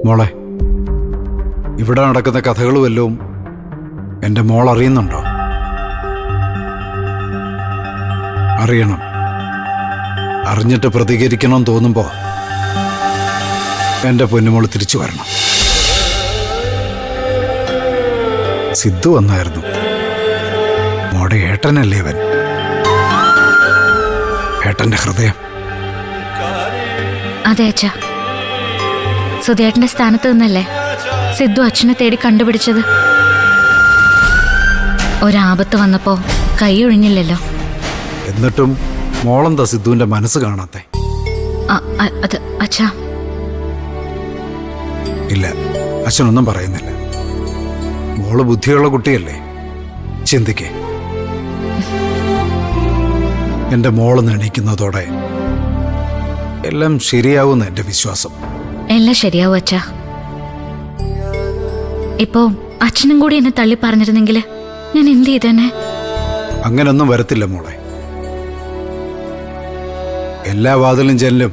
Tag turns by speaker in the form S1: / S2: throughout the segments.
S1: മോളെ, ഇവിടെ നടക്കുന്ന കഥകൾ വല്ലതും എൻ്റെ മോൾ അറിയുന്നുണ്ടോ? അറിയണം. അറിഞ്ഞിട്ട് പ്രതികരിക്കണമെന്ന് തോന്നുമ്പോൾ എൻ്റെ പൊന്നുമോൾ തിരിച്ചു വരണം. സിദ്ധു വന്നായിരുന്നു. മോടെ ഏട്ടനല്ലേ അവൻ. ഏട്ടന്റെ ഹൃദയം.
S2: അതെ അച്ഛാ, സുധേട്ടന്റെ സ്ഥാനത്ത് നിന്നല്ലേ സിദ്ധു അച്ഛനെ തേടി കണ്ടുപിടിച്ചത്. ഒരാപത്ത് വന്നപ്പോ കൈ ഒഴിഞ്ഞില്ലല്ലോ.
S1: എന്നിട്ടും മോളെന്താ സിദ്ധുവിന്റെ മനസ്സ് കാണാത്തെ?
S2: അത് അച്ഛാ.
S1: ഇല്ല, അച്ഛനൊന്നും പറയുന്നില്ല. മോള് ബുദ്ധിയുള്ള കുട്ടിയല്ലേ, ചിന്തിക്കേ. എന്റെ മോള് എണീക്കുന്നതോടെ എല്ലാം ശരിയാവുന്ന എന്റെ വിശ്വാസം.
S2: എല്ലാം ശരിയാവും അച്ഛാ. ഇപ്പോ അച്ഛനും കൂടി എന്നെ തള്ളി പറഞ്ഞിരുന്നെങ്കിൽ ഞാൻ എന്ത് ചെയ്തേനെ?
S1: അങ്ങനൊന്നും വരത്തില്ല മോളെ. എല്ലാ വാതിലും ജനലും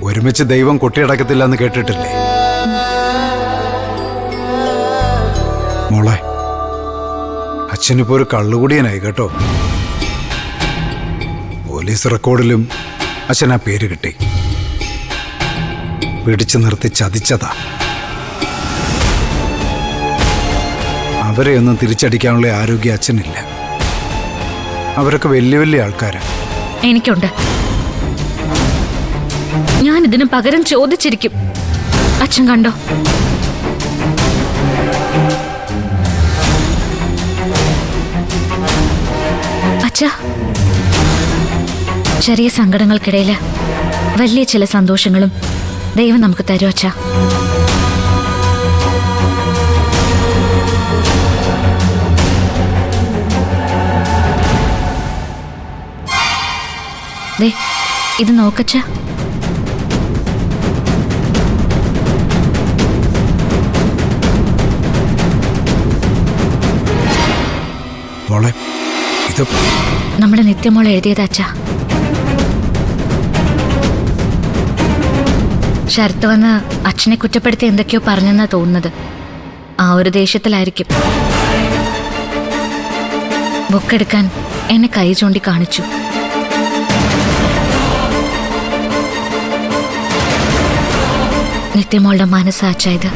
S1: ഒരുമിച്ച് ദൈവം കൊട്ടിയടക്കത്തില്ല എന്ന് കേട്ടിട്ടില്ലേ മോളെ? അച്ഛനിപ്പോ ഒരു കള്ളുകുടിയനായി കേട്ടോ. പോലീസ് റെക്കോർഡിലും അച്ഛൻ ആ പേര് കിട്ടി. പിടിച്ചു നിർത്തി ചതിച്ചതാ. അവരെ ഒന്നും തിരിച്ചടിക്കാനുള്ള ആരോഗ്യം അച്ഛനില്ല. അവരൊക്കെ വലിയ വലിയ ആൾക്കാരാ.
S2: എനിക്കുണ്ട്. ഞാൻ ഇതിന് പകരം ചോദിച്ചിരിക്കും. അച്ഛൻ കണ്ടോ? അച്ഛാ, ചെറിയ സങ്കടങ്ങൾക്കിടയില് വലിയ ചില സന്തോഷങ്ങളും ദൈവം നമുക്ക് തരും അച്ഛാ. ദേ, ഇത് നോക്കച്ചാ.
S1: മോളെ, ഇത്
S2: നമ്മുടെ നിത്യമോൾ എഴുതിയത് അച്ഛാ. ശരത്ത് വന്ന് അച്ഛനെ കുറ്റപ്പെടുത്തി എന്തൊക്കെയോ പറഞ്ഞെന്നാ തോന്നുന്നത്. ആ ഒരു ദേഷ്യത്തിലായിരിക്കും. ബുക്കെടുക്കാൻ എന്നെ കൈ ചൂണ്ടി കാണിച്ചു. നിത്യമോളുടെ മനസ്സാച്ചായത്.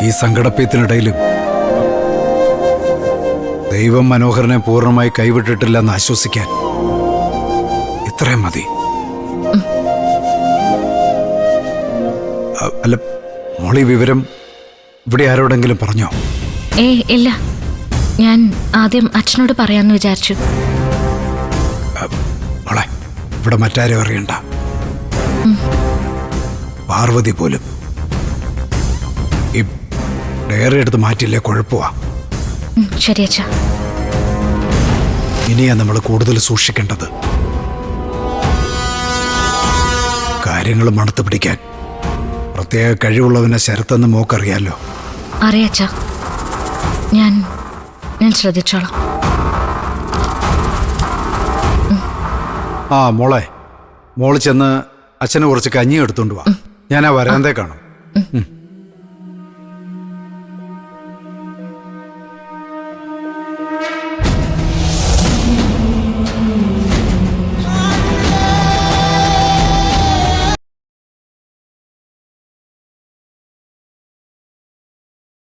S1: ഈ സങ്കടപ്പത്തിനിടയിലും ദൈവം മനോഹരനെ പൂർണ്ണമായി കൈവിട്ടിട്ടില്ലെന്ന് ആശ്വസിക്കാൻ ഇത്രയും മതി. അല്ല മോളി, വിവരം ഇവിടെ ആരോടെങ്കിലും പറഞ്ഞോ?
S2: ഇല്ല, ഞാൻ ആദ്യം അച്ഛനോട് പറയാന്ന് വിചാരിച്ചു.
S1: മോളെ, ഇവിടെ മറ്റാരും അറിയണ്ട. പാർവതി പോലും. ഈ ഡയറി എടുത്ത് മാറ്റില്ലേ കുഴപ്പമാ.
S2: ശരി അച്ഛാ.
S1: ഇനിയാ നമ്മൾ കൂടുതൽ സൂക്ഷിക്കേണ്ടത്. കാര്യങ്ങൾ മണത്ത് പിടിക്കാൻ പ്രത്യേക കഴിവുള്ളവനെ ശരത്തെന്ന് മോക്കറിയാലോ.
S2: അറിയാച്ചാ, ഞാൻ ശ്രദ്ധിച്ചോളാം.
S1: ആ മോളെ, മോള് ചെന്ന് അച്ഛന് കുറച്ച് കഞ്ഞി എടുത്തോണ്ട് വാ. ഞാൻ ആ വരാന്തേ കാണും.